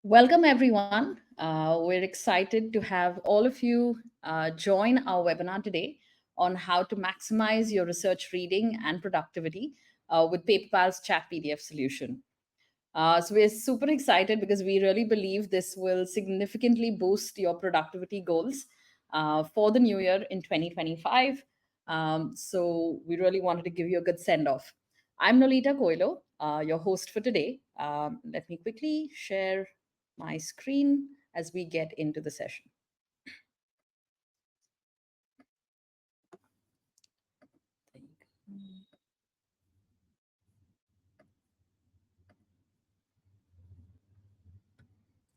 Welcome, everyone. We're excited to have all of you join our webinar today on how to maximize your research reading and productivity with Paperpal's Chat PDF solution. So we're super excited because we really believe this will significantly boost your productivity goals for the new year in 2025. So we really wanted to give you a good send off. I'm Nolita Coelho, your host for today. Let me quickly share my screen as we get into the session.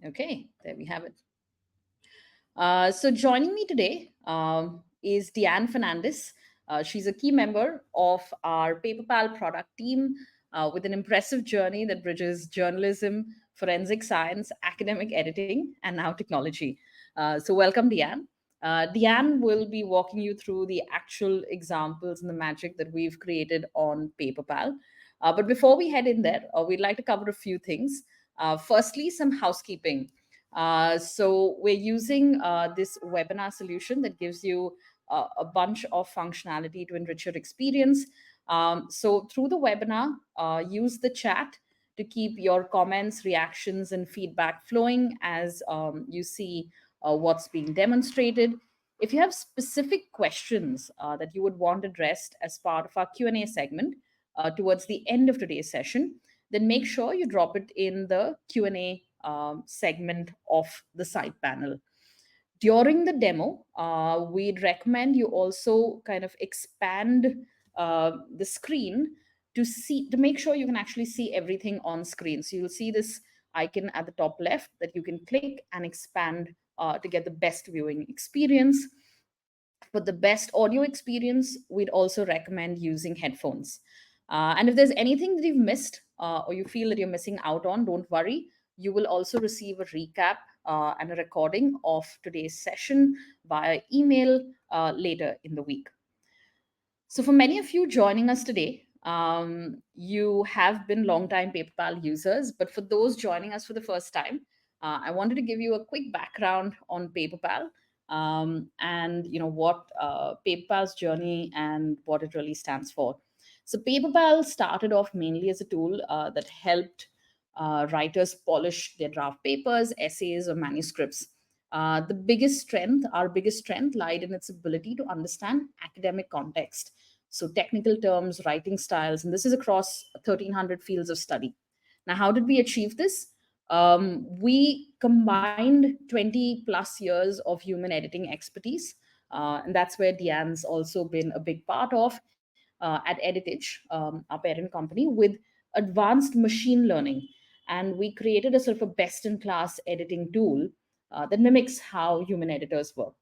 Okay, there we have it. So joining me today is Dyanne Fernandes. She's a key member of our Paperpal product team with an impressive journey that bridges journalism, forensic science, academic editing, and now technology. So welcome, Dyanne. Dyanne will be walking you through the actual examples and the magic that we've created on Paperpal. But before we head in there, we'd like to cover a few things. Firstly, some housekeeping. So we're using this webinar solution that gives you a bunch of functionality to enrich your experience. So through the webinar, use the chat to keep your comments, reactions, and feedback flowing as you see what's being demonstrated. If you have specific questions that you would want addressed as part of our Q&A segment towards the end of today's session, then make sure you drop it in the Q&A segment of the side panel. During the demo, we'd recommend you also kind of expand the screen to make sure you can actually see everything on screen. So you'll see this icon at the top left that you can click and expand to get the best viewing experience. For the best audio experience, we'd also recommend using headphones. And if there's anything that you've missed or you feel that you're missing out on, don't worry. You will also receive a recap and a recording of today's session via email later in the week. So, for many of you joining us today, you have been long-time PayPal users, but for those joining us for the first time, I wanted to give you a quick background on PayPal and what PayPal's journey and what it really stands for. So, PayPal started off mainly as a tool that helped writers polish their draft papers, essays, or manuscripts. Our biggest strength, lied in its ability to understand academic context. So, technical terms, writing styles, and this is across 1,300 fields of study. Now, how did we achieve this? We combined 20 plus years of human editing expertise, and that's where Dyanne's also been a big part of at Editage, our parent company, with advanced machine learning. And we created a sort of a best in class editing tool that mimics how human editors work.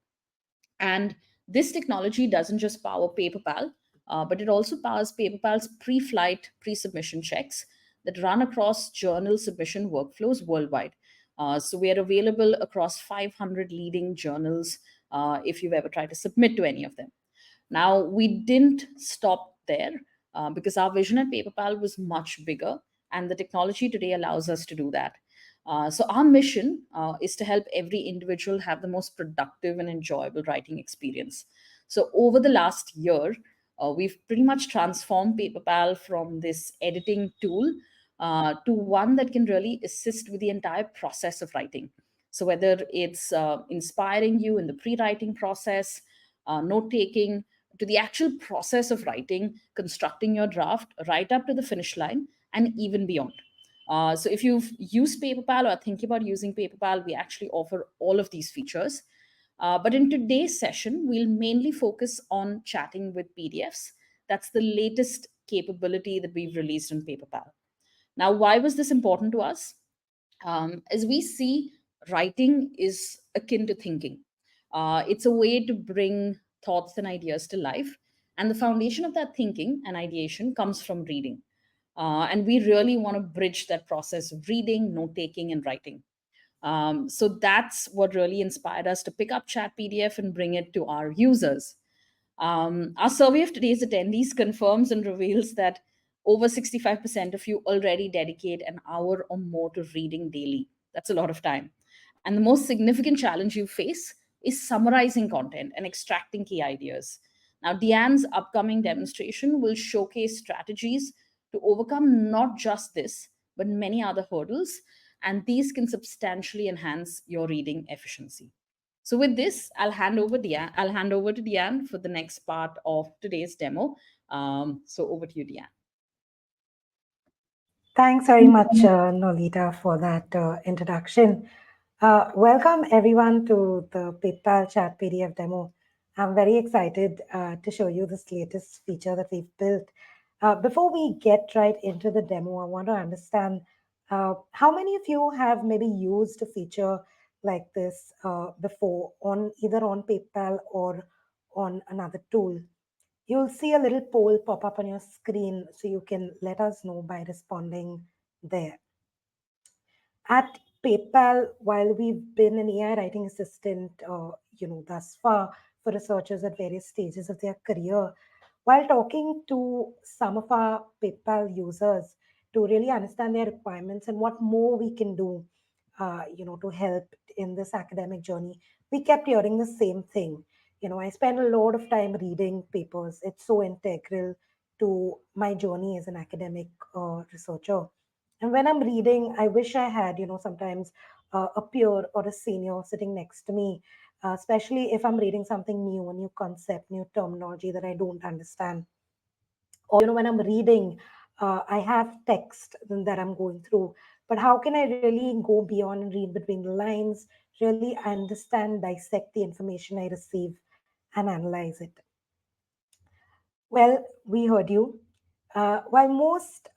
And this technology doesn't just power PaperPal, but it also powers PaperPal's pre flight, pre submission checks that run across journal submission workflows worldwide. So we are available across 500 leading journals if you've ever tried to submit to any of them. Now, we didn't stop there because our vision at PaperPal was much bigger, and the technology today allows us to do that. So, our mission is to help every individual have the most productive and enjoyable writing experience. So, over the last year, we've pretty much transformed PaperPal from this editing tool to one that can really assist with the entire process of writing. So, whether it's inspiring you in the pre writing process, note taking, to the actual process of writing, constructing your draft, right up to the finish line, and even beyond. So if you've used PaperPal or are thinking about using PaperPal, we actually offer all of these features. But in today's session, we'll mainly focus on chatting with PDFs. That's the latest capability that we've released on PaperPal. Now, why was this important to us? As we see, writing is akin to thinking. It's a way to bring thoughts and ideas to life. And the foundation of that thinking and ideation comes from reading. And we really want to bridge that process of reading, note taking, and writing. So that's what really inspired us to pick up Chat PDF and bring it to our users. Our survey of today's attendees confirms and reveals that over 65% of you already dedicate an hour or more to reading daily. That's a lot of time. And the most significant challenge you face is summarizing content and extracting key ideas. Now, Deanne's upcoming demonstration will showcase strategies to overcome not just this, but many other hurdles, and these can substantially enhance your reading efficiency. So, with this, I'll hand over to Deanne for the next part of today's demo. So, over to you, Deanne. Thanks very much, Nolita, for that introduction. Welcome everyone to the PayPal Chat PDF demo. I'm very excited to show you this latest feature that we've built. Before we get right into the demo, I want to understand how many of you have maybe used a feature like this before on either on PayPal or on another tool. You'll see a little poll pop up on your screen so you can let us know by responding there. At PayPal, while we've been an AI writing assistant, thus far for researchers at various stages of their career, while talking to some of our PayPal users to really understand their requirements and what more we can do, to help in this academic journey, we kept hearing the same thing. I spend a lot of time reading papers. It's so integral to my journey as an academic researcher. And when I'm reading, I wish I had, sometimes a peer or a senior sitting next to me, especially if I'm reading something new, a new concept, new terminology that I don't understand. Or, when I'm reading, I have text that I'm going through. But how can I really go beyond and read between the lines, really understand, dissect the information I receive and analyze it? Well, we heard you. While most,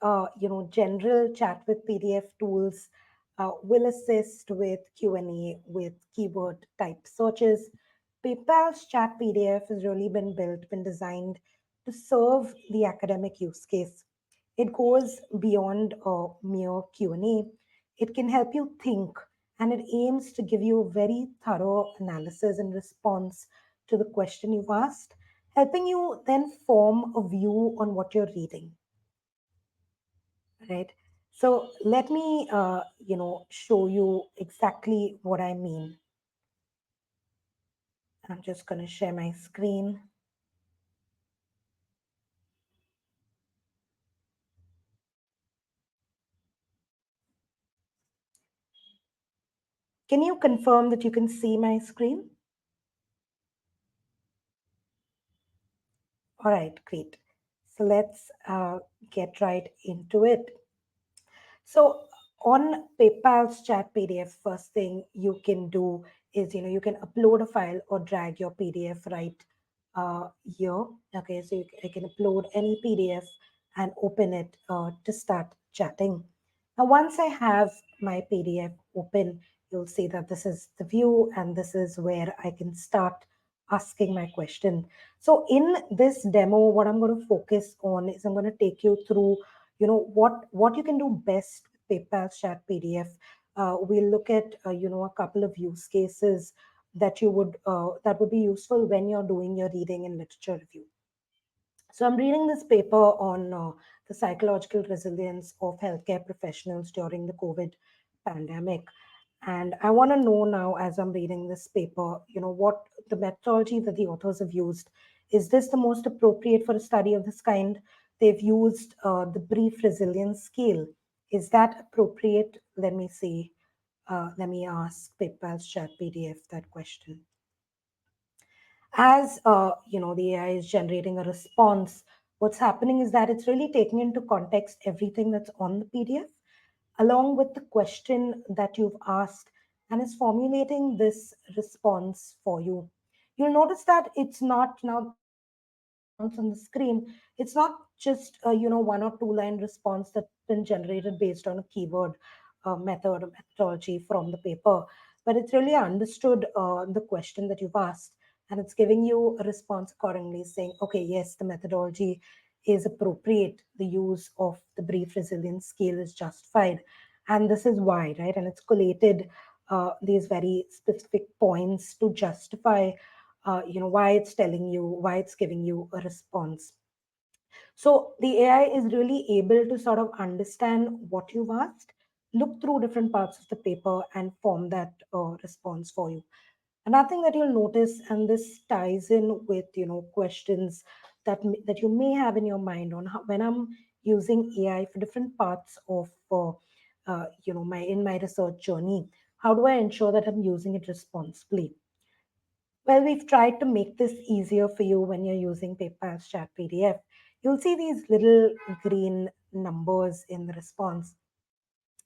general chat with PDF tools will assist with Q&A, with keyword type searches, PayPal's chat PDF has really been designed to serve the academic use case. It goes beyond mere Q&A. It can help you think, and it aims to give you a very thorough analysis and response to the question you've asked, helping you then form a view on what you're reading, right? So let me, show you exactly what I mean. I'm just going to share my screen. Can you confirm that you can see my screen? All right, great. So let's get right into it. So on PayPal's chat PDF, first thing you can do is, you can upload a file or drag your PDF right here. Okay, so I can upload any PDF and open it to start chatting. Now, once I have my PDF open, you'll see that this is the view and this is where I can start asking my question. So in this demo, what I'm going to focus on is I'm going to take you through what you can do best with PayPal chat PDF. We'll look at a couple of use cases that would be useful when you're doing your reading and literature review. So I'm reading this paper on the psychological resilience of healthcare professionals during the COVID pandemic. And I want to know now, as I'm reading this paper, what the methodology that the authors have used. Is this the most appropriate for a study of this kind? They've used the brief resilience scale. Is that appropriate? Let me see. Let me ask PayPal's chat PDF that question. As the AI is generating a response, what's happening is that it's really taking into context everything that's on the PDF along with the question that you've asked and is formulating this response for you. You'll notice that it's not now the response on the screen. It's not just a one or two line response that's been generated based on a keyword method or methodology from the paper, but it's really understood the question that you've asked and it's giving you a response accordingly, saying, okay, yes, the methodology is appropriate, the use of the brief resilience scale is justified, and this is why, right? And it's collated these very specific points to justify why it's telling you, why it's giving you a response. So the AI is really able to sort of understand what you've asked, look through different parts of the paper and form that response for you. Another thing that you'll notice, and this ties in with questions that you may have in your mind on how, when I'm using AI for different parts of my in my research journey, how do I ensure that I'm using it responsibly? Well, we've tried to make this easier for you when you're using PayPal's chat PDF. You'll see these little green numbers in the response.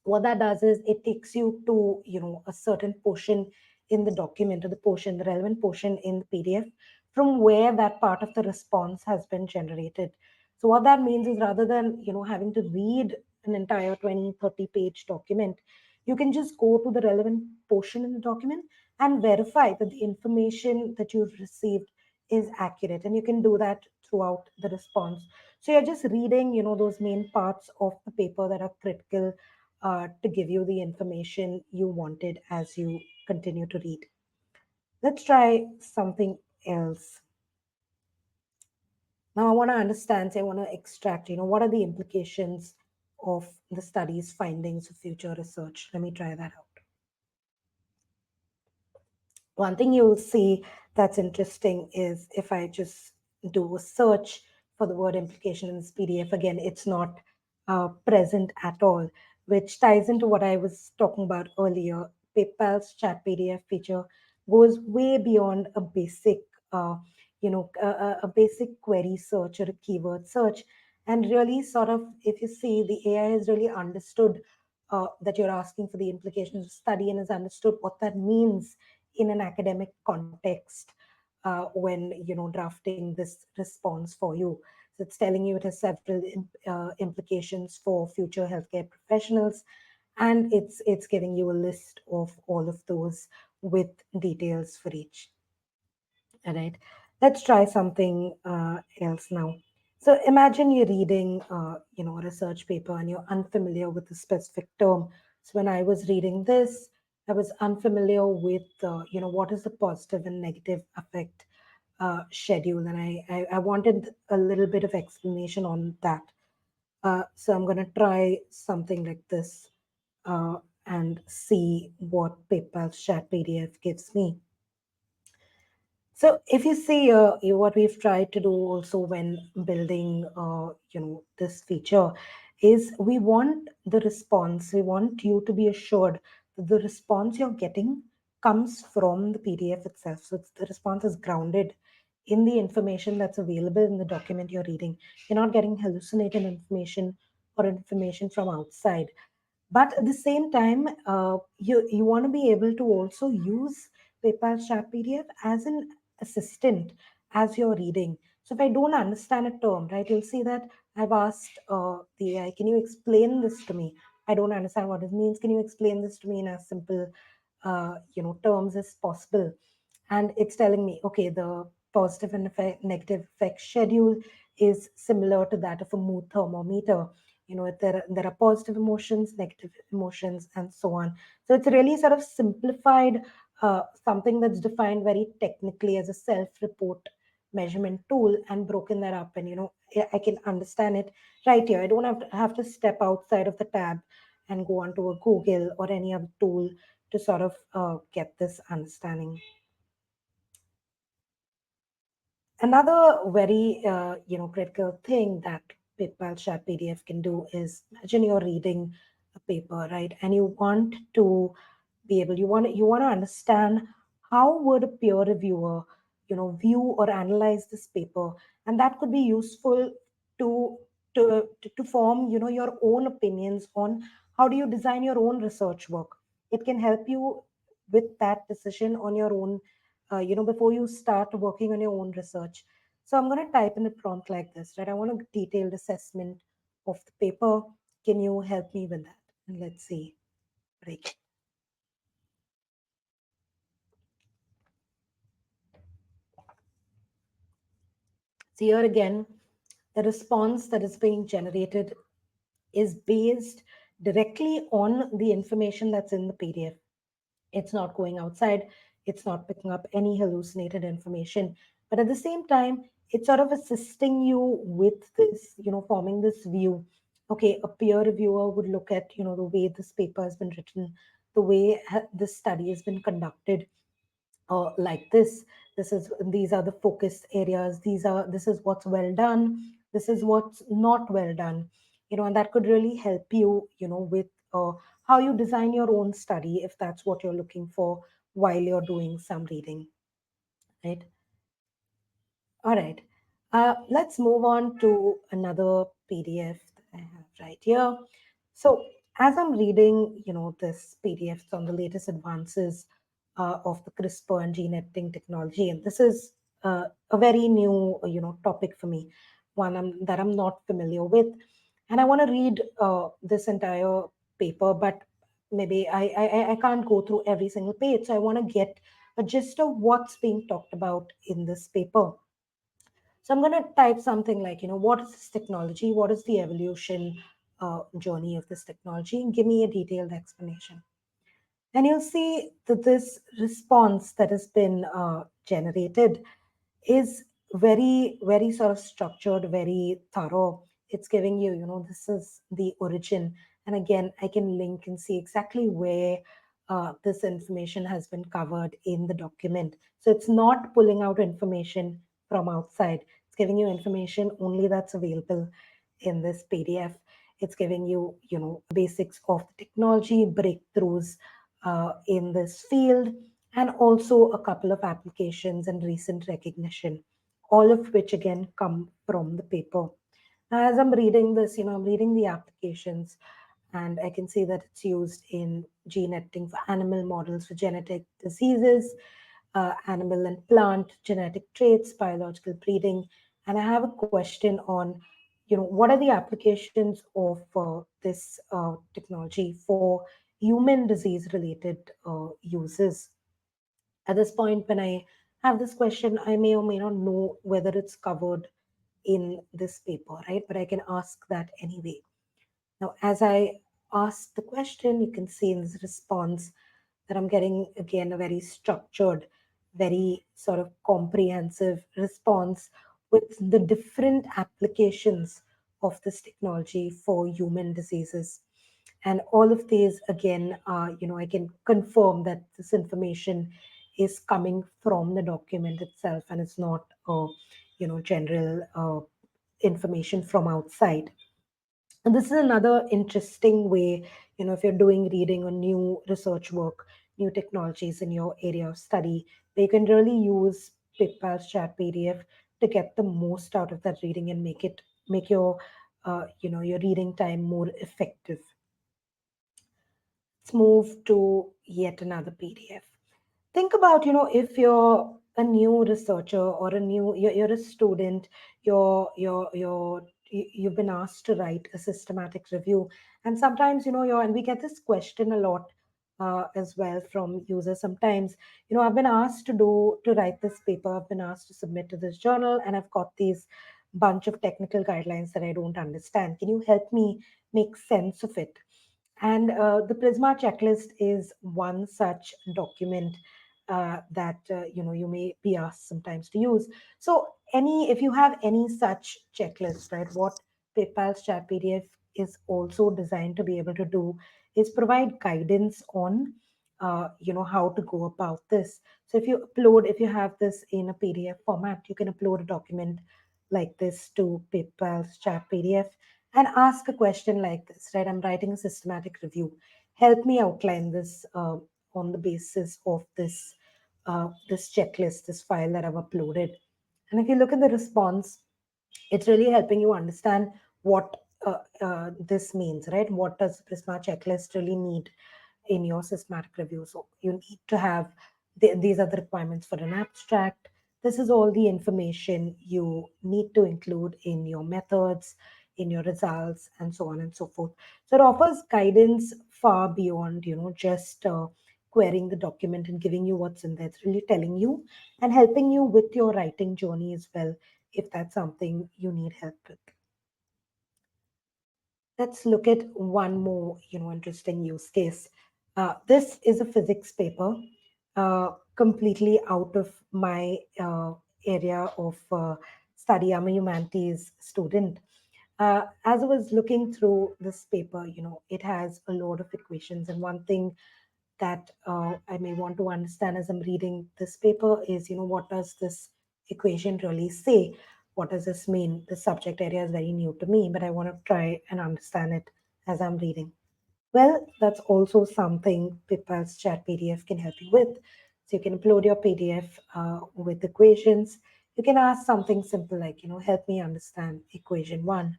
What that does is it takes you to a certain portion in the document, or the relevant portion in the PDF, from where that part of the response has been generated. So what that means is, rather than having to read an entire 20-30 page document, you can just go to the relevant portion in the document and verify that the information that you've received is accurate, and you can do that throughout the response. So you're just reading those main parts of the paper that are critical to give you the information you wanted as you continue to read. Let's try something else. Now, I want to understand, say, I want to extract, what are the implications of the study's findings of future research? Let me try that out. One thing you'll see that's interesting is if I just do a search for the word implication in this PDF, again, it's not present at all, which ties into what I was talking about earlier. PayPal's chat PDF feature goes way beyond a basic, a basic query search or a keyword search. And really, sort of, if you see, the AI has really understood that you're asking for the implications of study and has understood what that means in an academic context when drafting this response for you. So it's telling you it has several implications for future healthcare professionals, and it's giving you a list of all of those with details for each. All right, let's try something else now. So imagine you're reading, a research paper and you're unfamiliar with a specific term. So when I was reading this, I was unfamiliar with, what is the positive and negative affect schedule, and I wanted a little bit of explanation on that. So I'm going to try something like this and see what PayPal's chat PDF gives me. So if you see what we've tried to do also when building, this feature is we want you to be assured that the response you're getting comes from the PDF itself. So the response is grounded in the information that's available in the document you're reading. You're not getting hallucinated information or information from outside. But at the same time, you want to be able to also use PayPal chat PDF as an assistant as you're reading. So if I don't understand a term, right, you'll see that I've asked the AI, can you explain this to me? I don't understand what it means. Can you explain this to me in as simple, terms as possible? And it's telling me, okay, the positive and negative effect schedule is similar to that of a mood thermometer. There are positive emotions, negative emotions, and so on. So it's really sort of simplified something that's defined very technically as a self-report measurement tool, and broken that up, and I can understand it right here. I don't have to step outside of the tab and go onto a Google or any other tool to sort of get this understanding. Another very critical thing that PayPal chat PDF can do is, imagine you're reading a paper, right, and you want to be able you want to understand how would a peer reviewer view or analyze this paper, and that could be useful to to form your own opinions on how do you design your own research work. It can help you with that decision on your own, before you start working on your own research. So I'm going to type in a prompt like this, right? I want a detailed assessment of the paper. Can you help me with that? And let's see what I get. So here again, the response that is being generated is based directly on the information that's in the PDF. It's not going outside, it's not picking up any hallucinated information. But at the same time, it's sort of assisting you with this, forming this view okay, a peer reviewer would look at, the way this paper has been written, the way this study has been conducted, like this. These are the focus areas. This is what's well done. This is what's not well done. And that could really help you, with how you design your own study if that's what you're looking for while you're doing some reading, right? All right. Let's move on to another PDF that I have right here. So as I'm reading, this PDF on the latest advances of the CRISPR and gene editing technology, and this is a very new, topic for me, one that I'm not familiar with, and I want to read this entire paper, but maybe I can't go through every single page, so I want to get a gist of what's being talked about in this paper. So I'm going to type something like, what is this technology? What is the evolution journey of this technology? And give me a detailed explanation. And you'll see that this response that has been generated is very, very sort of structured, very thorough. It's giving you, this is the origin. And again, I can link and see exactly where this information has been covered in the document. So it's not pulling out information from outside. It's giving you information only that's available in this PDF. It's giving you, basics of the technology, breakthroughs in this field, and also a couple of applications and recent recognition, all of which again come from the paper. Now, as I'm reading this, I'm reading the applications, and I can see that it's used in gene editing for animal models for genetic diseases, animal and plant genetic traits, biological breeding. And I have a question on, what are the applications of this technology for human disease related uses? At this point, when I have this question, I may or may not know whether it's covered in this paper, right? But I can ask that anyway. Now, as I ask the question, you can see in this response that I'm getting again a very structured, very sort of comprehensive response with the different applications of this technology for human diseases. And all of these, again, I can confirm that this information is coming from the document itself and it's not, general information from outside. And this is another interesting way, if you're doing reading or new research work, new technologies in your area of study, where you can really use PayPal's chat PDF to get the most out of that reading and make your reading time more effective. Let's move to yet another PDF. Think about, if you're a new researcher or you're a student, you've been asked to write a systematic review. And sometimes, and we get this question a lot as well from users. Sometimes, I've been asked to write this paper, I've been asked to submit to this journal, and I've got these bunch of technical guidelines that I don't understand. Can you help me make sense of it? And the Prisma checklist is one such document that you may be asked sometimes to use. So, if you have any such checklist, right? What PayPal's chat PDF is also designed to be able to do is provide guidance on, how to go about this. So, if you have this in a PDF format, you can upload a document like this to PayPal's chat PDF and ask a question like this, right? I'm writing a systematic review. Help me outline this on the basis of this checklist, this file that I've uploaded. And if you look at the response, it's really helping you understand what this means, right? What does the Prisma checklist really need in your systematic review? So you need to have these are the requirements for an abstract. This is all the information you need to include in your methods, in your results, and so on and so forth. So it offers guidance far beyond, just querying the document and giving you what's in there. It's really telling you and helping you with your writing journey as well, if that's something you need help with. Let's look at one more, interesting use case. This is a physics paper, completely out of my area of study. I'm a humanities student, As I was looking through this paper, it has a lot of equations, and one thing that I may want to understand as I'm reading this paper is, what does this equation really say? What does this mean? The subject area is very new to me, but I want to try and understand it as I'm reading. Well, that's also something Pippa's chat PDF can help you with. So you can upload your PDF with equations. You can ask something simple like, help me understand equation one.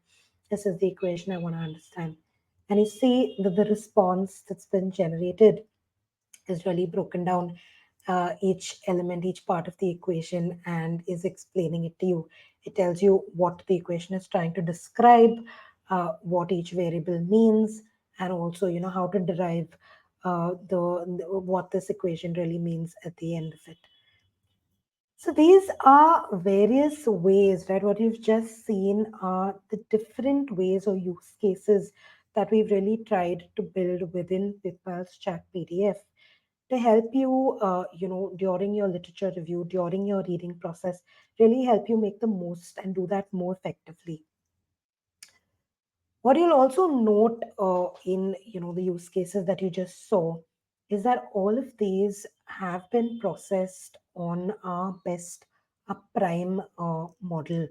This is the equation I want to understand. And you see that the response that's been generated is really broken down each element, each part of the equation, and is explaining it to you. It tells you what the equation is trying to describe, what each variable means, and also how to derive what this equation really means at the end of it. So these are various ways, right? What you've just seen are the different ways or use cases that we've really tried to build within Pipal's chat PDF to help you, during your literature review, during your reading process, really help you make the most and do that more effectively. What you'll also note in the use cases that you just saw is that all of these have been processed on our best a prime model,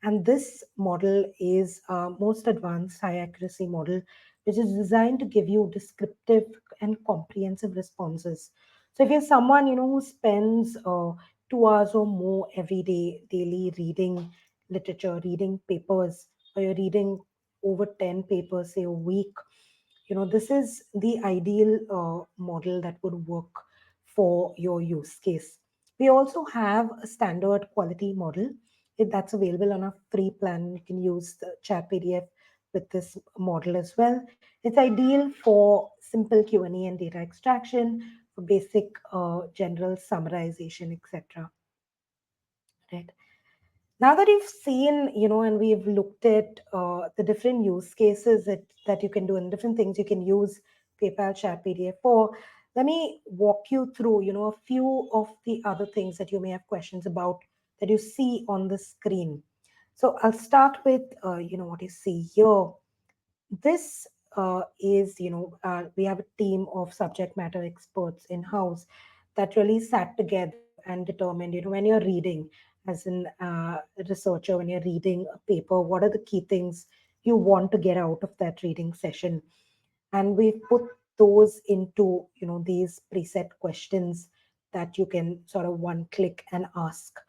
and this model is most advanced high accuracy model, which is designed to give you descriptive and comprehensive responses. So if you're someone who spends 2 hours or more every day daily reading literature, reading papers, or you're reading over 10 papers, say a week, this is the ideal model that would work for your use case. We also have a standard quality model that's available on a free plan. You can use the chat PDF with this model as well. It's ideal for simple Q&A and data extraction, for basic general summarization, etc. Right. Now that you've seen, and we've looked at the different use cases that you can do and different things you can use PayPal Chat PDF for, let me walk you through, a few of the other things that you may have questions about that you see on the screen. So I'll start with, what you see here. This is, we have a team of subject matter experts in house that really sat together and determined, when you're reading as an researcher, when you're reading a paper, what are the key things you want to get out of that reading session? And we've put those into, these preset questions that you can sort of one click and ask.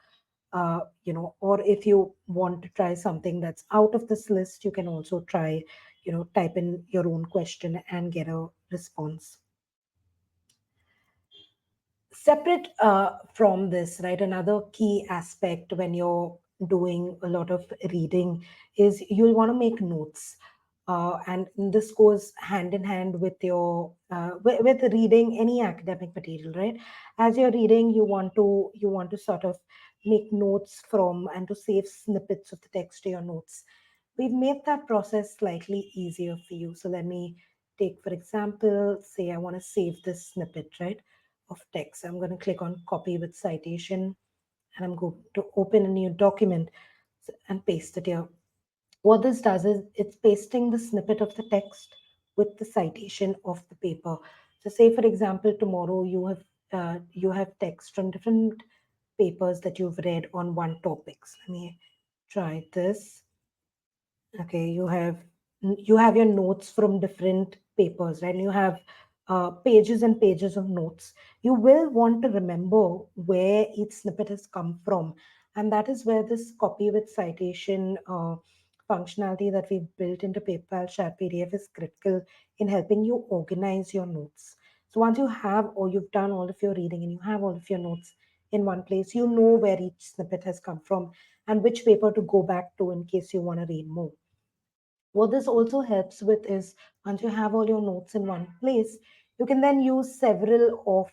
Or if you want to try something that's out of this list, you can also try, type in your own question and get a response. Separate from this, right, another key aspect when you're doing a lot of reading is you'll want to make notes. And this goes hand in hand with your with reading any academic material, right? As you're reading, you want to sort of make notes from and to save snippets of the text to your notes. We've made that process slightly easier for you. So let me take, for example, say I want to save this snippet, right, of text. I'm going to click on copy with citation, and I'm going to open a new document and paste it here. What this does is it's pasting the snippet of the text with the citation of the paper. So say for example, tomorrow you have text from different papers that you've read on one topic. So let me try this. Okay, you have your notes from different papers, right? You have pages and pages of notes. You will want to remember where each snippet has come from, and that is where this copy with citation functionality that we've built into PayPal Chat PDF is critical in helping you organize your notes. So once you have or you've done all of your reading and you have all of your notes in one place, you know where each snippet has come from and which paper to go back to in case you want to read more. What this also helps with is once you have all your notes in one place, you can then use several of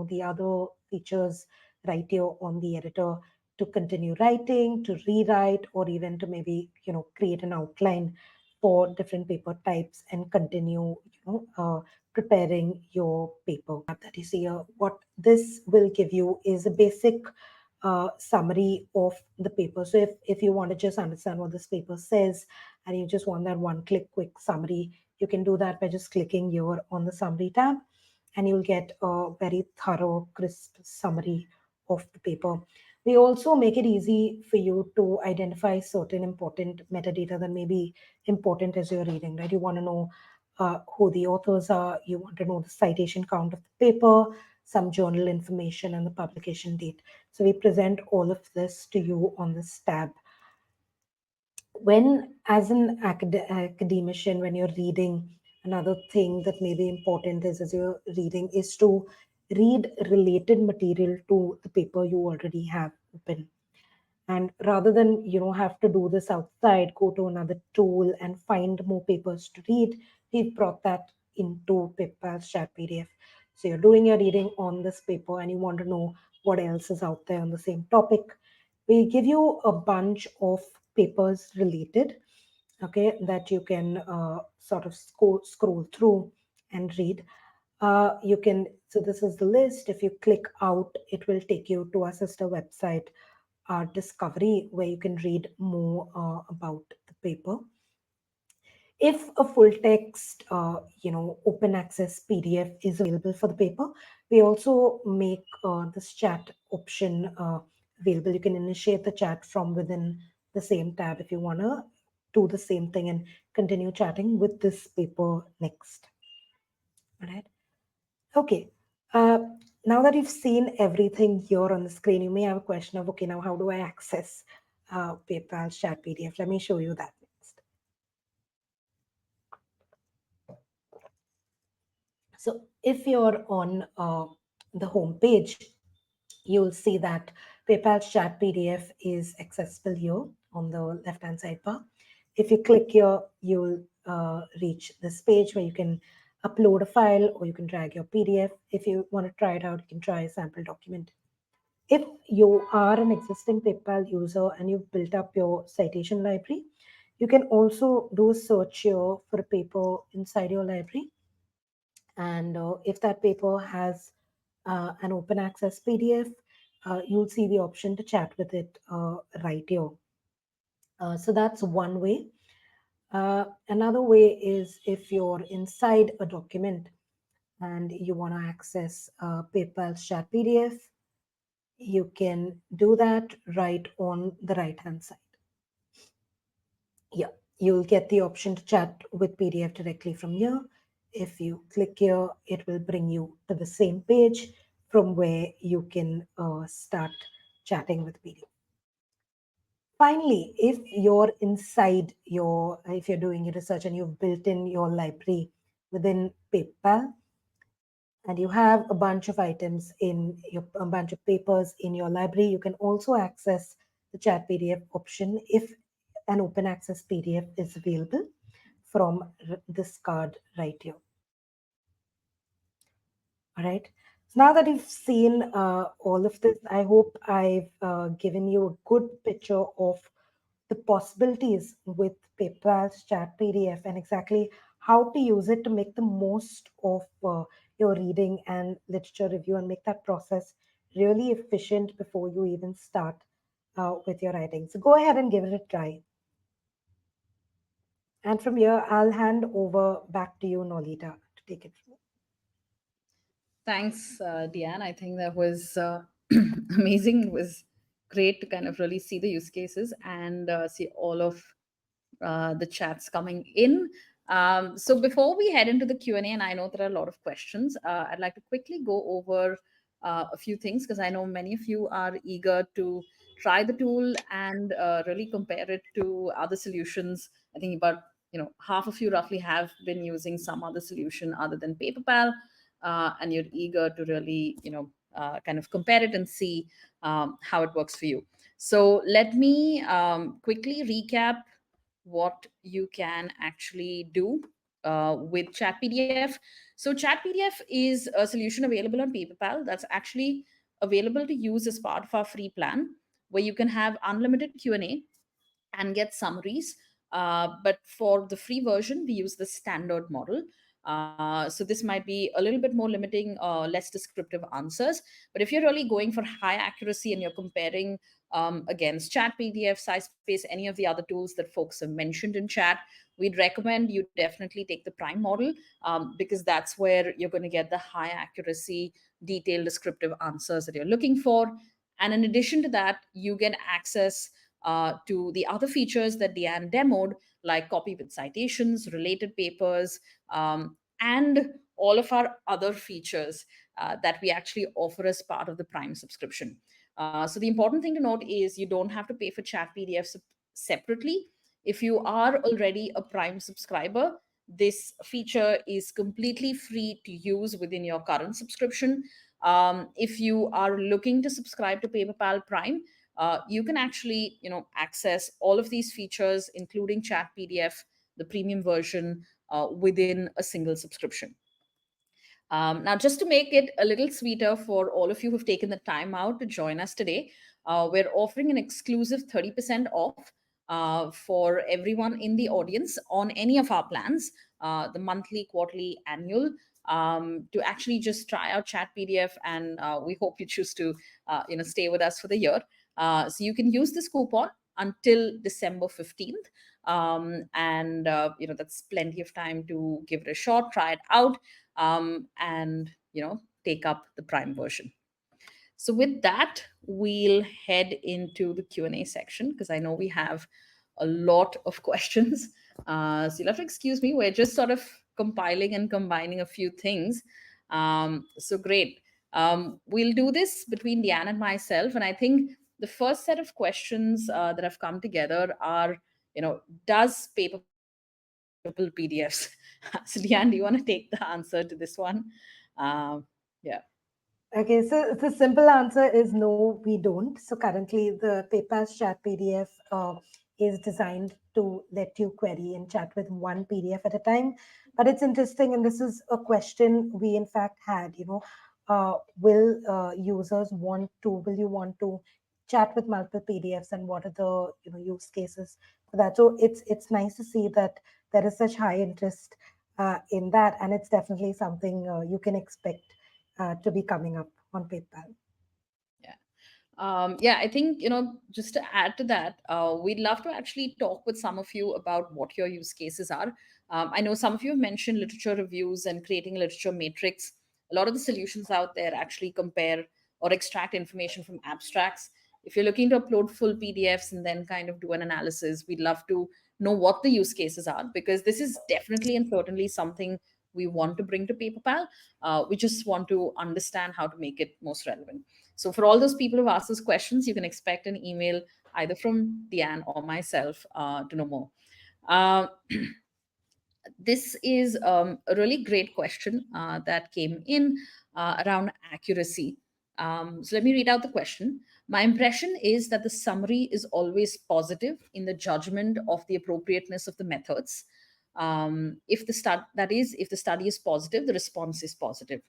the other features right here on the editor to continue writing, to rewrite, or even to maybe create an outline for different paper types and continue preparing your paper that you see here. What this will give you is a basic summary of the paper. So if you want to just understand what this paper says and you just want that one click quick summary, you can do that by just clicking here on the summary tab, and you'll get a very thorough, crisp summary of the paper. We also make it easy for you to identify certain important metadata that may be important as you're reading, right? You want to know who the authors are, you want to know the citation count of the paper, some journal information, and the publication date. So we present all of this to you on this tab. When, as an academician, when you're reading, another thing that may be important is as you're reading is to read related material to the paper you already have open. And rather than have to do this outside, go to another tool and find more papers to read, we've brought that into Paperpal's chat PDF. So you're doing your reading on this paper and you want to know what else is out there on the same topic. We give you a bunch of papers related, okay, that you can sort of scroll through and read. You can, so this is the list. If you click out, it will take you to our sister website, our Discovery, where you can read more about the paper. If a full text, open access PDF is available for the paper, we also make this chat option available. You can initiate the chat from within the same tab if you want to do the same thing and continue chatting with this paper next. All right. Okay. Uh, Now that you've seen everything here on the screen, you may have a question of, okay, now how do I access PayPal's chat PDF? Let me show you that next. So if you're on the home page, you'll see that PayPal's chat PDF is accessible here on the left-hand sidebar. If you click here, you'll reach this page where you can upload a file or you can drag your PDF. If you want to try it out, you can try a sample document. If you are an existing PayPal user and you've built up your citation library, you can also do a search here for a paper inside your library. And if that paper has an open access PDF, you'll see the option to chat with it right here. So that's one way. Another way is if you're inside a document and you want to access PayPal's chat PDF, you can do that right on the right hand side. Yeah, you'll get the option to chat with PDF directly from here. If you click here, it will bring you to the same page from where you can start chatting with PDF. Finally, if you're doing your research and you've built in your library within PayPal, and you have a bunch of items a bunch of papers in your library, you can also access the chat PDF option if an open access PDF is available from this card right here. All right. So now that you've seen all of this, I hope I've given you a good picture of the possibilities with PayPal's chat PDF and exactly how to use it to make the most of your reading and literature review and make that process really efficient before you even start with your writing. So go ahead and give it a try. And from here, I'll hand over back to you, Nolita, to take it from. Thanks, Dyanne. I think that was amazing. It was great to kind of really see the use cases and see all of the chats coming in. So before we head into the Q&A, and I know there are a lot of questions, I'd like to quickly go over a few things because I know many of you are eager to try the tool and really compare it to other solutions. I think about half of you roughly have been using some other solution other than Paperpal, and you're eager to really kind of compare it and see how it works for you. So let me quickly recap what you can actually do with Chat PDF. So Chat PDF is a solution available on PayPal that's actually available to use as part of our free plan, where you can have unlimited Q&A and get summaries. But for the free version, we use the standard model. So this might be a little bit more limiting, less descriptive answers. But if you're really going for high accuracy and you're comparing against Chat PDF, SciSpace, any of the other tools that folks have mentioned in chat, we'd recommend you definitely take the Prime model, because that's where you're going to get the high accuracy, detailed, descriptive answers that you're looking for. And in addition to that, you get access to the other features that Dyanne demoed, like copy with citations, related papers, and all of our other features that we actually offer as part of the Prime subscription. So the important thing to note is you don't have to pay for Chat PDFs separately. If you are already a Prime subscriber, this feature is completely free to use within your current subscription. If you are looking to subscribe to PayPal Prime, you can actually, access all of these features, including Chat PDF, the premium version, within a single subscription. Now, just to make it a little sweeter for all of you who've taken the time out to join us today, we're offering an exclusive 30% off for everyone in the audience on any of our plans, the monthly, quarterly, annual, to actually just try out Chat PDF. And we hope you choose to, stay with us for the year. So you can use this coupon until December 15th. And, that's plenty of time to give it a shot, try it out, and take up the Prime version. So with that, we'll head into the Q&A section, because I know we have a lot of questions. So you'll have to excuse me, we're just sort of compiling and combining a few things. So great. We'll do this between Dyanne and myself, and I think the first set of questions that have come together are, does Paperpal print printable PDFs? So Dyanne, do you want to take the answer to this one? Yeah. Okay, so the simple answer is no, we don't. So currently, the PayPal's chat PDF is designed to let you query and chat with one PDF at a time. But it's interesting, and this is a question we in fact had. Will users will you want to chat with multiple PDFs, and what are the use cases for that? So it's nice to see that there is such high interest in that, and it's definitely something you can expect to be coming up on PayPal. Yeah. Yeah, I think, just to add to that, we'd love to actually talk with some of you about what your use cases are. I know some of you have mentioned literature reviews and creating a literature matrix. A lot of the solutions out there actually compare or extract information from abstracts. If you're looking to upload full PDFs and then kind of do an analysis, we'd love to know what the use cases are, because this is definitely and certainly something we want to bring to PaperPal. We just want to understand how to make it most relevant. So for all those people who've asked those questions, you can expect an email either from Dyanne or myself to know more. Uh, this is a really great question that came in around accuracy. So let me read out the question. My impression is that the summary is always positive in the judgment of the appropriateness of the methods. If the that is, if the study is positive, the response is positive.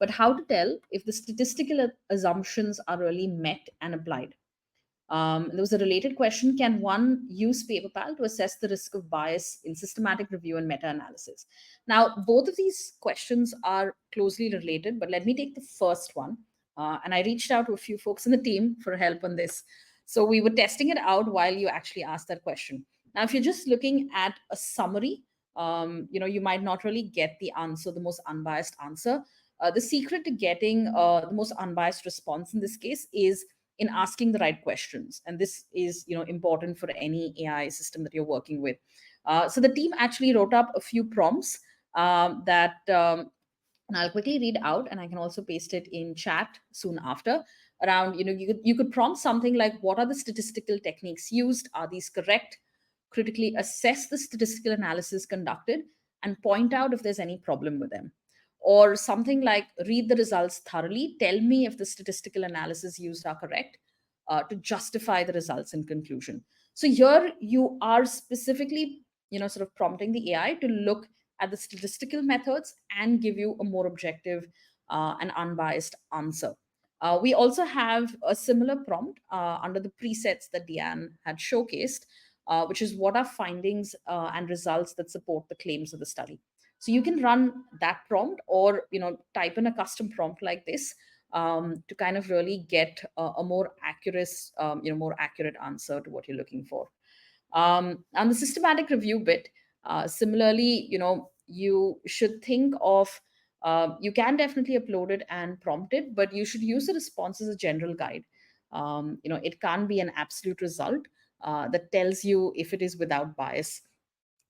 But how to tell if the statistical assumptions are really met and applied? There was a related question. Can one use PaperPal to assess the risk of bias in systematic review and meta analysis? Now, both of these questions are closely related, but let me take the first one. And I reached out to a few folks in the team for help on this. So we were testing it out while you actually asked that question. Now, if you're just looking at a summary, you might not really get the answer, the most unbiased answer. The secret to getting the most unbiased response in this case is in asking the right questions, and this is important for any AI system that you're working with. So the team actually wrote up a few prompts that and I'll quickly read out, and I can also paste it in chat soon after. Around, you could prompt something like, what are the statistical techniques used? Are these correct? Critically assess the statistical analysis conducted and point out if there's any problem with them. Or something like, read the results thoroughly, tell me if the statistical analysis used are correct, to justify the results in conclusion. So here you are specifically, sort of prompting the AI to look at the statistical methods and give you a more objective and unbiased answer. We also have a similar prompt under the presets that Dyanne had showcased, which is, what are findings and results that support the claims of the study? So you can run that prompt, or type in a custom prompt like this, to kind of really get a more accurate more accurate answer to what you're looking for. And the systematic review bit, similarly, you should think of, you can definitely upload it and prompt it, but you should use the response as a general guide. It can't be an absolute result that tells you if it is without bias.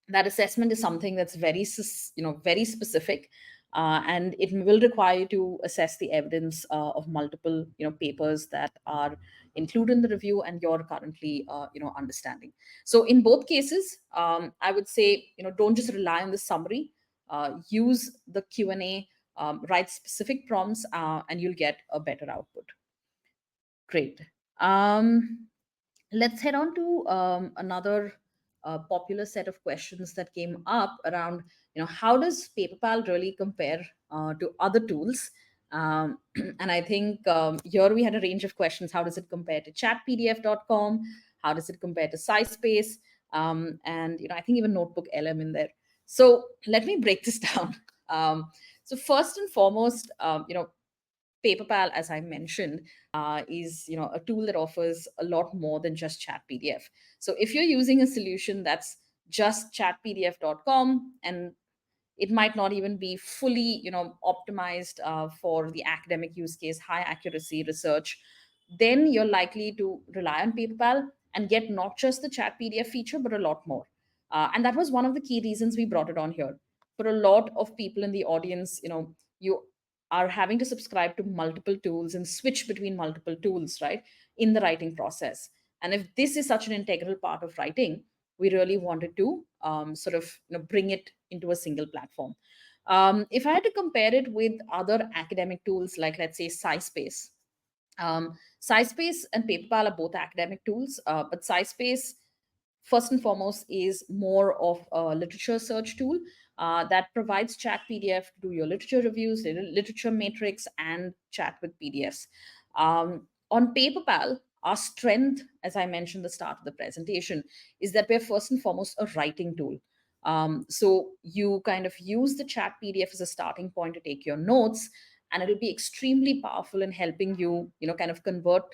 That assessment is something that's very specific, and it will require you to assess the evidence of multiple papers that are included in the review and you're currently understanding. So in both cases, I would say, don't just rely on the summary. Use the Q&A, write specific prompts, and you'll get a better output. Great. um, let's head on to another popular set of questions that came up around, how does PaperPal really compare to other tools? And I think here we had a range of questions. How does it compare to chatpdf.com? How does it compare to SciSpace? And I think even Notebook LM in there. So let me break this down. So first and foremost, PaperPal, as I mentioned, is a tool that offers a lot more than just Chat PDF. So if you're using a solution that's just chatpdf.com, and it might not even be fully optimized for the academic use case, high accuracy research, then you're likely to rely on PaperPal and get not just the Chat PDF feature, but a lot more. And that was one of the key reasons we brought it on here. For a lot of people in the audience, you are having to subscribe to multiple tools and switch between multiple tools, right, in the writing process. And if this is such an integral part of writing, we really wanted to sort of bring it into a single platform. If I had to compare it with other academic tools, like let's say SciSpace, SciSpace and PaperPal are both academic tools, but SciSpace, first and foremost, is more of a literature search tool that provides Chat PDF to do your literature reviews, literature matrix, and chat with PDFs. On PaperPal, our strength, as I mentioned at the start of the presentation, is that we're first and foremost a writing tool. So you kind of use the Chat PDF as a starting point to take your notes, and it'll be extremely powerful in helping you, kind of convert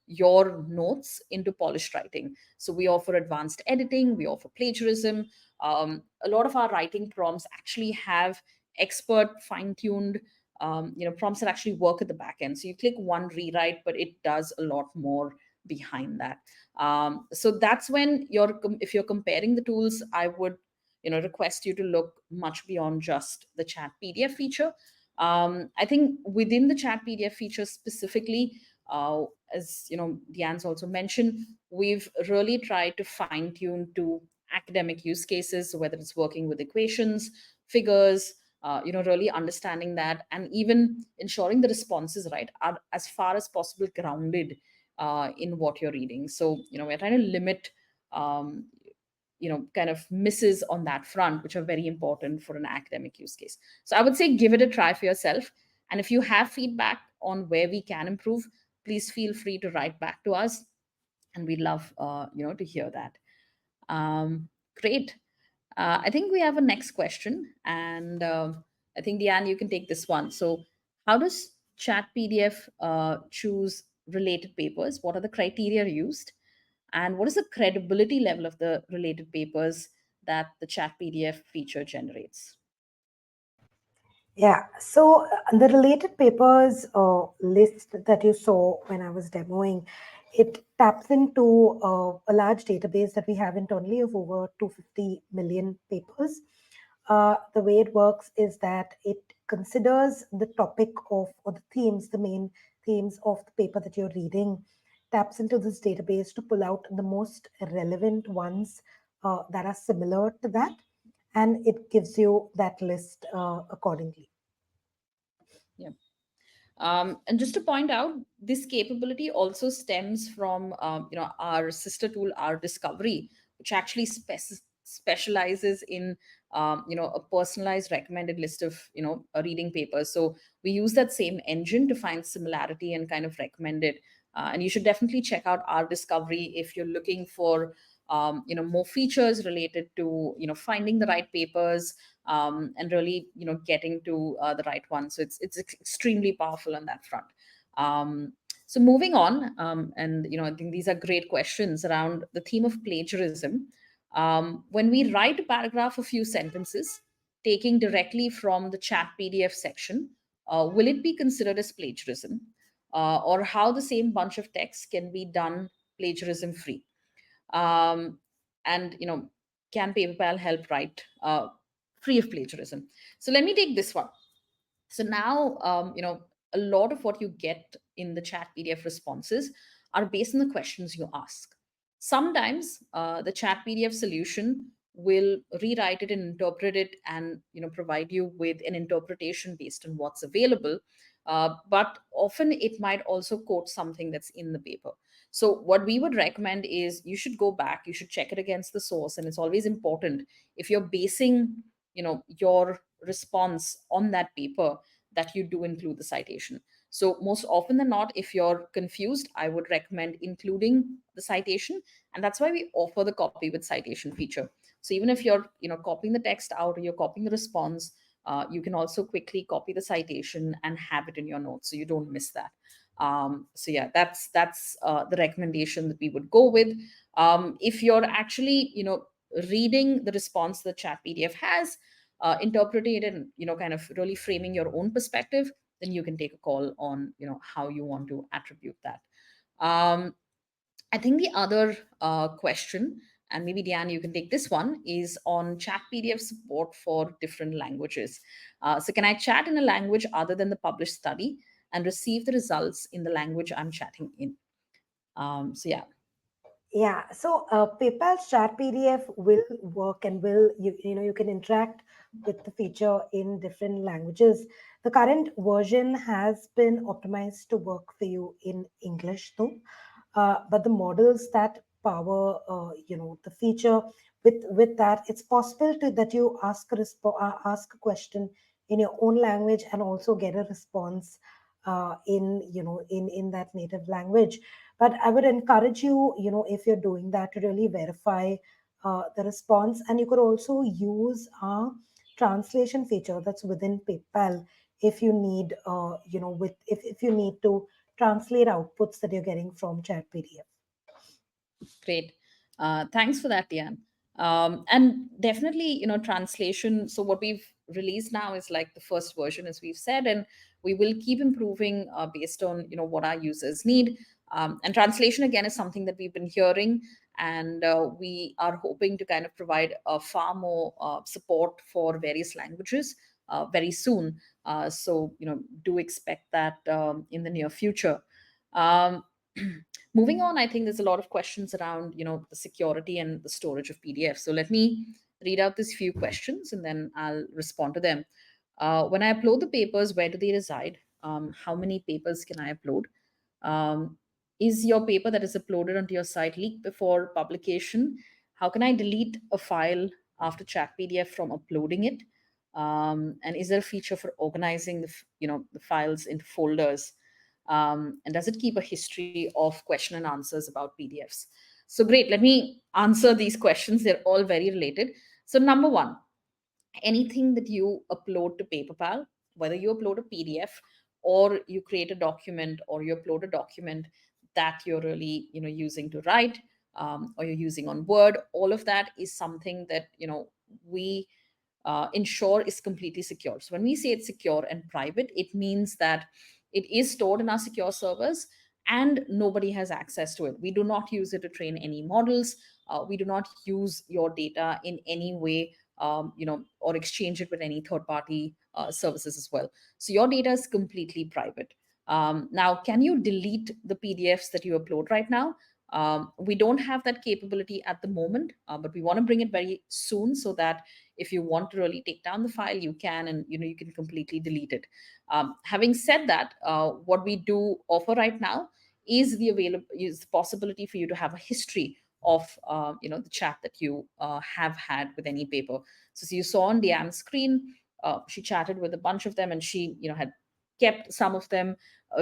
your notes into polished writing. So we offer advanced editing, we offer plagiarism. A lot of our writing prompts actually have expert fine-tuned prompts that actually work at the back end. So you click one rewrite, but it does a lot more behind that. So that's when if you're comparing the tools, I would request you to look much beyond just the Chat PDF feature. I think within the Chat PDF feature specifically, as Dyanne's also mentioned, we've really tried to fine tune to academic use cases, whether it's working with equations, figures, really understanding that, and even ensuring the responses, right, are as far as possible grounded in what you're reading. So we're trying to limit um, kind of misses on that front, which are very important for an academic use case. So I would say give it a try for yourself. And if you have feedback on where we can improve, please feel free to write back to us, and we'd love to hear that. Great. I think we have a next question, and I think Dyanne, you can take this one. So, how does Chat PDF choose related papers? What are the criteria used, and what is the credibility level of the related papers that the Chat PDF feature generates? Yeah, so the related papers list that you saw when I was demoing, it taps into a large database that we have internally of over 250 million papers. The way it works is that it considers the topic of, or the themes, the main themes of the paper that you're reading, taps into this database to pull out the most relevant ones that are similar to that, and it gives you that list accordingly. Yeah. And just to point out, this capability also stems from our sister tool, our Discovery, which actually specializes in a personalized recommended list of reading papers. So we use that same engine to find similarity and kind of recommend it. And you should definitely check out our Discovery if you're looking for more features related to finding the right papers, and really, getting to the right one. So it's extremely powerful on that front. So moving on, and I think these are great questions around the theme of plagiarism. When we write a paragraph, a few sentences, taking directly from the chat PDF section, will it be considered as plagiarism? Or how the same bunch of text can be done plagiarism free? And can PayPal help write free of plagiarism? So let me take this one. So now, a lot of what you get in the chat PDF responses are based on the questions you ask. Sometimes the chat PDF solution will rewrite it and interpret it, and provide you with an interpretation based on what's available. But often it might also quote something that's in the paper. So what we would recommend is you should go back, you should check it against the source, and it's always important, if you're basing your response on that paper, that you do include the citation. So most often than not, if you're confused, I would recommend including the citation, and that's why we offer the copy with citation feature. So even if you're copying the text out, or you're copying the response, you can also quickly copy the citation and have it in your notes, so you don't miss that. So yeah, that's the recommendation that we would go with. If you're actually reading the response the chat PDF has, interpreting it and kind of really framing your own perspective, then you can take a call on how you want to attribute that. um, I think the other question, and maybe Dyanne, you can take this one, is on chat PDF support for different languages. So can I chat in a language other than the published study and receive the results in the language I'm chatting in? So yeah. Yeah, so PayPal's chat PDF will work and will you can interact with the feature in different languages. The current version has been optimized to work for you in English though, but the models that power the feature, with that, it's possible to that you ask a question in your own language and also get a response in in that native language. But I would encourage you, if you're doing that, to really verify the response. And you could also use a translation feature that's within PayPal if you need, if you need to translate outputs that you're getting from chat PDF. Great. Thanks for that, Diane. And definitely, translation. So what we've released now is like the first version, as we've said, and we will keep improving based on what our users need. And translation again is something that we've been hearing, and we are hoping to kind of provide far more support for various languages very soon. So do expect that in the near future. Um, Moving on, I think there's a lot of questions around the security and the storage of PDF. So let me read out these few questions and then I'll respond to them. When I upload the papers, where do they reside? How many papers can I upload? um, is your paper that is uploaded onto your site leaked before publication? How can I delete a file after chat PDF from uploading it? And is there a feature for organizing the files into folders? And does it keep a history of question and answers about PDFs? So great, let me answer these questions. They're all very related. So number one, anything that you upload to PaperPal, whether you upload a PDF or you create a document or you upload a document that you're really using to write, or you're using on Word, all of that is something that we ensure is completely secure. So when we say it's secure and private, it means that it is stored in our secure servers and nobody has access to it. We do not use it to train any models. We do not use your data in any way, or exchange it with any third-party services as well. So your data is completely private. Now, can you delete the PDFs that you upload right now? We don't have that capability at the moment, but we want to bring it very soon, so that if you want to really take down the file, you can, and you can completely delete it. Having said that, what we do offer right now is the possibility for you to have a history of the chat that you have had with any paper. So you saw on Diane's screen, she chatted with a bunch of them, and she had kept some of them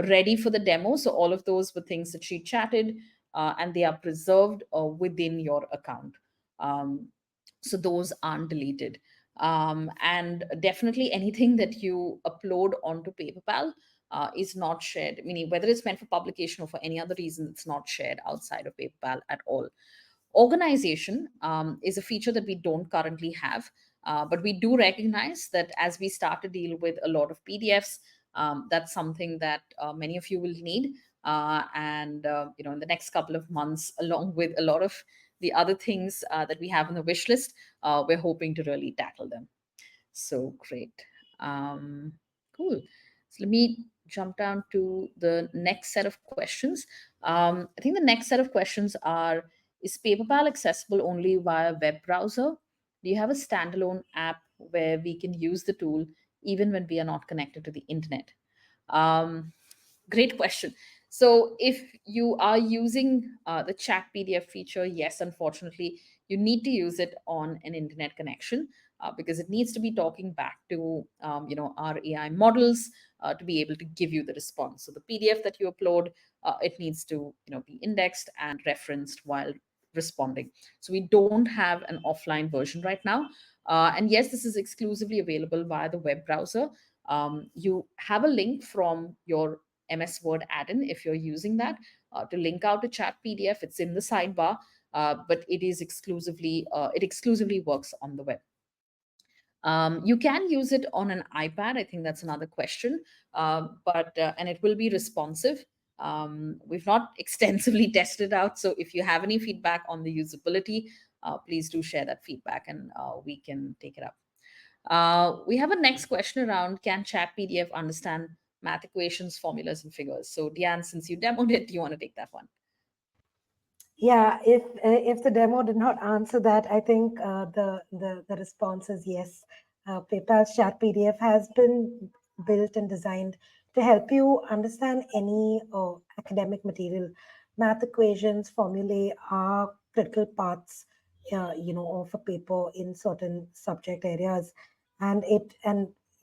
ready for the demo. So all of those were things that she chatted, and they are preserved within your account. So those aren't deleted. And definitely anything that you upload onto PaperPal is not shared, meaning whether it's meant for publication or for any other reason, it's not shared outside of PaperPal at all. Organization is a feature that we don't currently have, but we do recognize that as we start to deal with a lot of PDFs, that's something that many of you will need. And in the next couple of months, along with a lot of the other things that we have on the wish list, we're hoping to really tackle them. So great. Um, cool. So let me jump down to the next set of questions. I think the next set of questions are: is PaperPal accessible only via web browser? Do you have a standalone app where we can use the tool even when we are not connected to the internet? Um, Great question. So, if you are using the chat PDF feature, yes, unfortunately, you need to use it on an internet connection because it needs to be talking back to our AI models to be able to give you the response. So, the PDF that you upload, it needs to be indexed and referenced while responding. So, we don't have an offline version right now. And yes, this is exclusively available via the web browser. You have a link from your MS Word add-in if you're using that to link out to Chat PDF. It's in the sidebar, but it exclusively works on the web. You can use it on an iPad. I think that's another question, but and it will be responsive. We've not extensively tested it out, so if you have any feedback on the usability, please do share that feedback, and we can take it up. We have a next question around: can chat PDF understand math equations, formulas, and figures? So, Dyanne, since you demoed it, do you want to take that one? Yeah, if the demo did not answer that, I think the response is yes. PayPal's Chat PDF has been built and designed to help you understand any academic material. Math equations, formulae are critical parts, of a paper in certain subject areas, and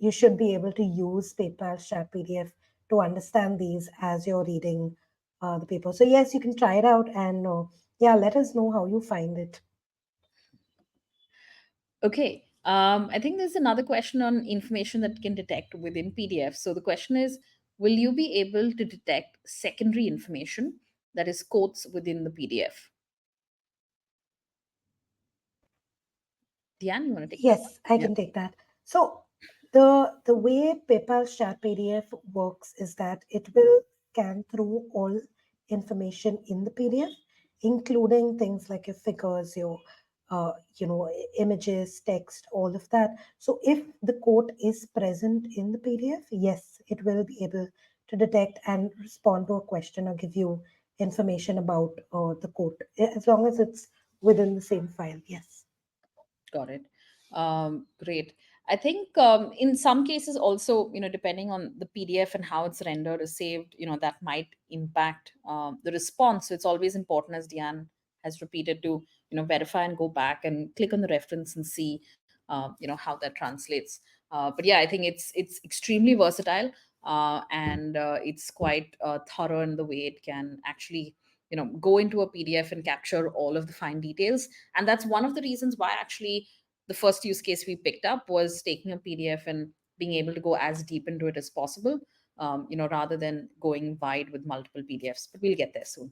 you should be able to use PayPal's Chat PDF to understand these as you're reading the paper. So yes, you can try it out and yeah, let us know how you find it. Okay. I think there's another question on information that can detect within PDF. So the question is: will you be able to detect secondary information, that is quotes within the PDF? Dyanne, you want to take that one? Yes, I Yeah. can take that. So the way PayPal's chat PDF works is that it will scan through all information in the PDF, including things like your figures, your images, text, all of that. So if the quote is present in the PDF, yes, it will be able to detect and respond to a question or give you information about the quote, as long as it's within the same file. Yes. Got it. Great. I think in some cases also, depending on the PDF and how it's rendered or saved, that might impact the response. So it's always important, as Diane has repeated, to verify and go back and click on the reference and see, how that translates. But yeah, I think it's extremely versatile, and it's quite thorough in the way it can actually go into a PDF and capture all of the fine details. And that's one of the reasons why actually the first use case we picked up was taking a PDF and being able to go as deep into it as possible, rather than going wide with multiple PDFs. But we'll get there soon.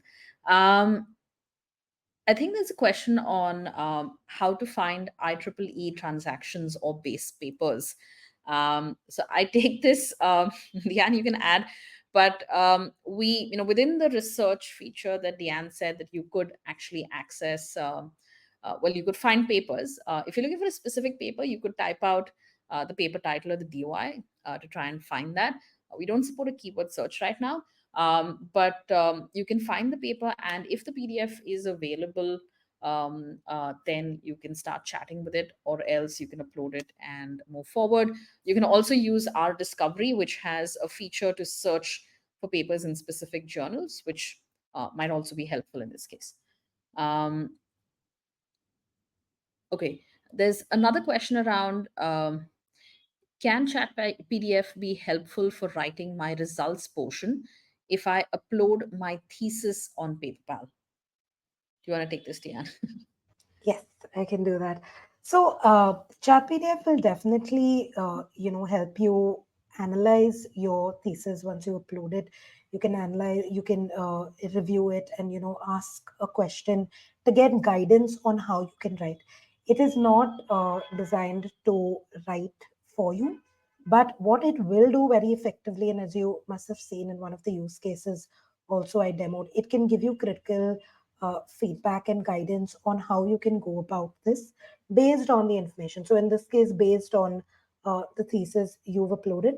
I think there's a question on how to find IEEE transactions or base papers. So I take this, Diane, you can add, but within the research feature that Diane said that you could actually access, well, you could find papers. If you're looking for a specific paper, you could type out the paper title or the DOI to try and find that. We don't support a keyword search right now, but you can find the paper, and if the PDF is available, then you can start chatting with it, or else you can upload it and move forward. You can also use our discovery, which has a feature to search for papers in specific journals, which might also be helpful in this case. um, okay, there's another question around: can PDF be helpful for writing my results portion if I upload my thesis on PayPal? Do you want to take this, Tian? Yes, I can do that. So, Chat PDF will definitely, help you analyze your thesis once you upload it. You can analyze, you can review it, and ask a question to get guidance on how you can write. It is not designed to write for you, but what it will do very effectively, and as you must have seen in one of the use cases, also I demoed, it can give you critical feedback and guidance on how you can go about this based on the information. So, in this case, based on the thesis you've uploaded,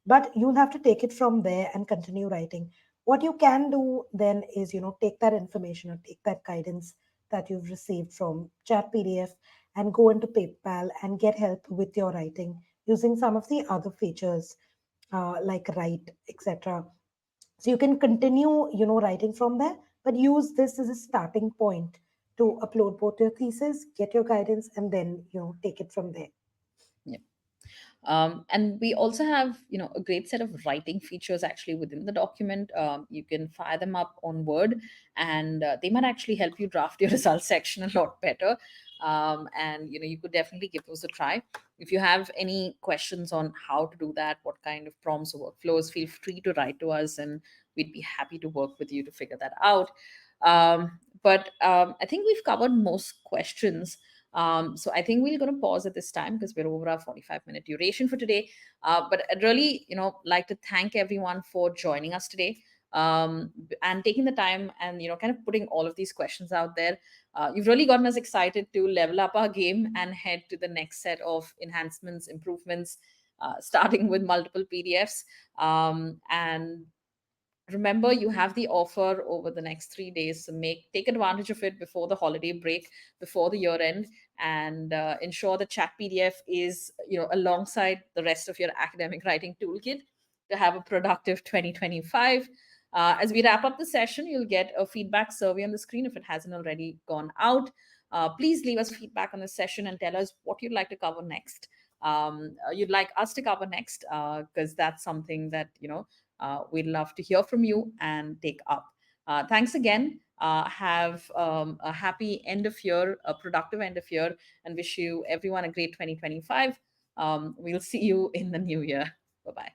but you'll have to take it from there and continue writing. What you can do then is, take that information or take that guidance that you've received from Chat PDF and go into PayPal and get help with your writing using some of the other features like write, etc. So you can continue, writing from there, but use this as a starting point to upload both your thesis, get your guidance, and then, take it from there. Yeah. And we also have, a great set of writing features actually within the document. You can fire them up on Word, and they might actually help you draft your results section a lot better. And you could definitely give those a try. If you have any questions on how to do that, what kind of prompts or workflows, feel free to write to us, and we'd be happy to work with you to figure that out. But I think we've covered most questions. So I think we're going to pause at this time because we're over our 45-minute duration for today. But I'd really, like to thank everyone for joining us today, and taking the time and, kind of putting all of these questions out there. You've really gotten us excited to level up our game and head to the next set of enhancements, improvements, starting with multiple PDFs. And remember, you have the offer over the next 3 days, so take advantage of it before the holiday break, before the year end, and ensure the Chat PDF is, alongside the rest of your academic writing toolkit to have a productive 2025. As we wrap up the session, you'll get a feedback survey on the screen if it hasn't already gone out. Please leave us feedback on the session and tell us what you'd like to cover next. You'd like us to cover next, because that's something that, we'd love to hear from you and take up. Thanks again. Have a happy end of year, a productive end of year, and wish you everyone a great 2025. We'll see you in the new year. Bye bye.